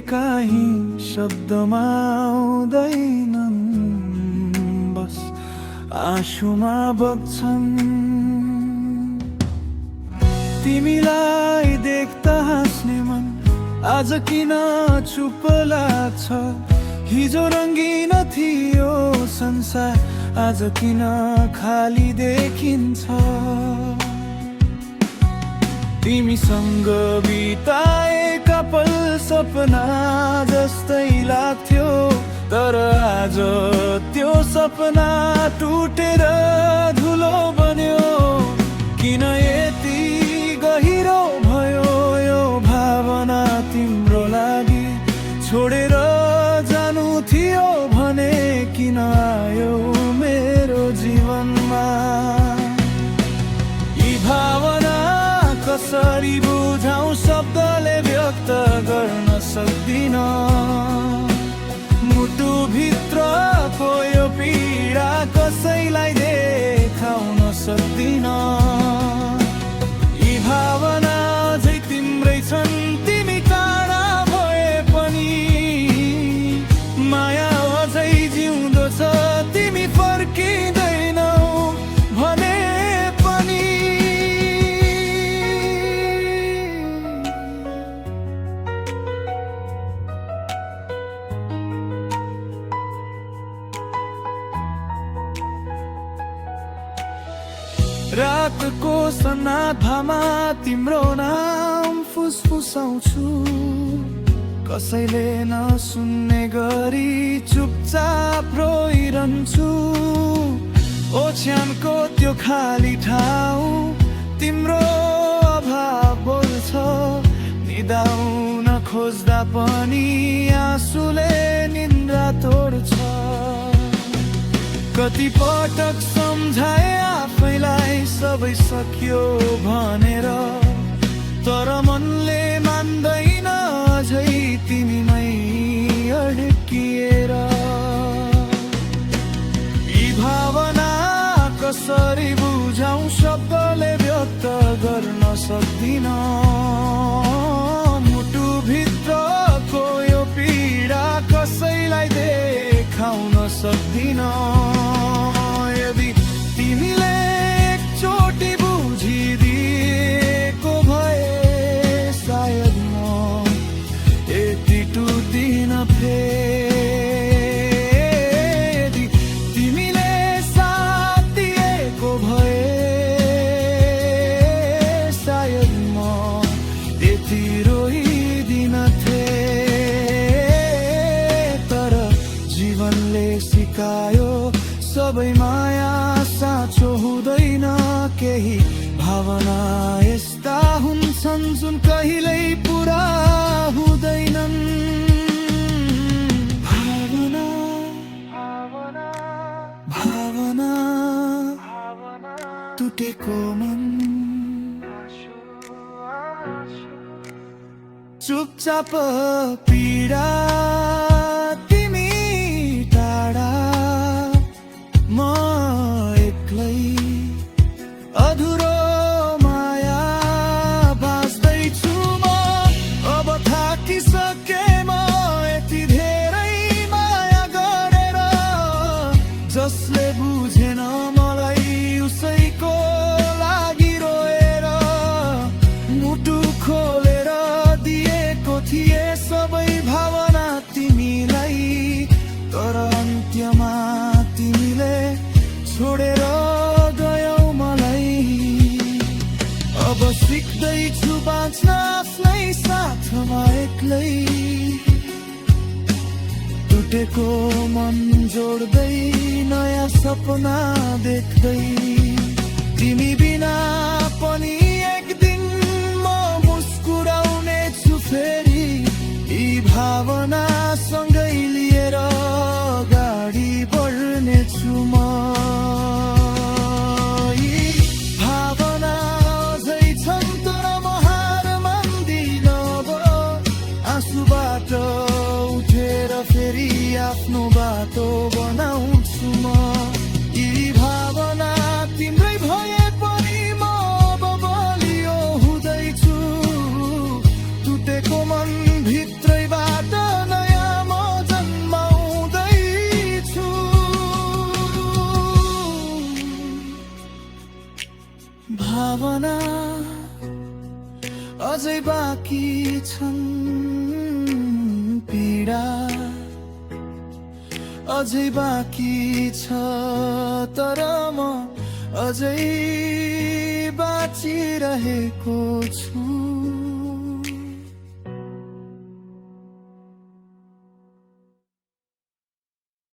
कहीं शब्दमा आउँदैनन्, बस आँसुमा बग्छन्। तिमीलाई देख्दा हाँस्ने मन आज किन चुप लाग्छ? हिजो रङ्गिन थियो संसार, आज किन खाली देखिन्छ? तिमीसँग बिताएका पल सपना जस्तै लाग्थ्यो, तर आज त्यो सपना टुटेर धुलो बन्यो। किन यति गहिरो भयो यो भावना तिम्रो लागि? छोडेर जानु थियो भने किन आयो मेरो जीवनमा? यी भावना कसरी बुझाउँ, शब्दले व्यक्त गर्न सक्दिन। मुटुभित्रको यो पीडा कसैलाई देखाउन सक्दिन। यी भावना अझै तिम्रै छन्, तिमी टाढा भए पनि माया अझै जिउँदो छ। तिमी फर्किँदैनौ भने पनि रातको सन्नाटामा तिम्रो नाम फुसफुसाउँछु, कसैले नसुन्ने गरी चुपचाप रोइरहन्छु। ओछ्यानको त्यो खाली ठाउँ तिम्रो अभाव बोल्छ, निदाउन खोज्दा पनि आँसुले निन्द्रा तोड्छ। कति पटक सम्झाए आफैलाई सबै सकियो भनेर, तर मनले मान्दैन अझै तिमीमै अड्किएर। यी भावना कसरी बुझाउँ, शब्दले व्यक्त गर्न सक्दिन। मुटुभित्रको यो पीडा कसैलाई देखाउन सक्दिन। यदि तिमीले एकचोटि बुझिदिएको भए सायद म यति टुट्दिन फेरि। यदि तिमीले साथ दिएको भए सायद म यति रोइदिन थिएँ। तर जीवनले सिकायो सबै माया साँचो हुँदैन, केही भावना यस्ता हुन्छन् जुन कहिल्यै पुरा हुँदैनन्। भावना भावना टुटेको मन चुपचाप पीडा तिमी टाढा, म एक्लै अधुरो माया बाँच्दैछु म। अब थाकिसके म यति धेरै माया गरेर, जसले बुझेन मलाई उसैको लागि रोएर मुटु खोलेर दिएको थिए सबै भावना तिमीलाई, तर अन्त्यमा तिमीले छोडेर गयौ मलाई। अब सिक्दैछु बाँच्न आफ्नै साथमा एक्लै, टुटेको मन जोड्दै नयाँ सपना देख्दै। तिमी बिना पनि एक दिन म मुस्कुराउने छु फेरि, यी भावना सँगै लिएर अगाडि बढ्नेछु म। यी भावना अझै छन् तर म हार मान्दिन अब, आँसुबाट उठेर फेरि आफ्नो बाटो बनाउँछु म। यी भावना तिम्रै भए पनि म अब बलियो हुँदैछु, टुटेको मन भित्रैबाट भावना अझै बाँकी छन्, पीडा अझै बाँकी छ, तर म अझै बाँचिरहेको छु।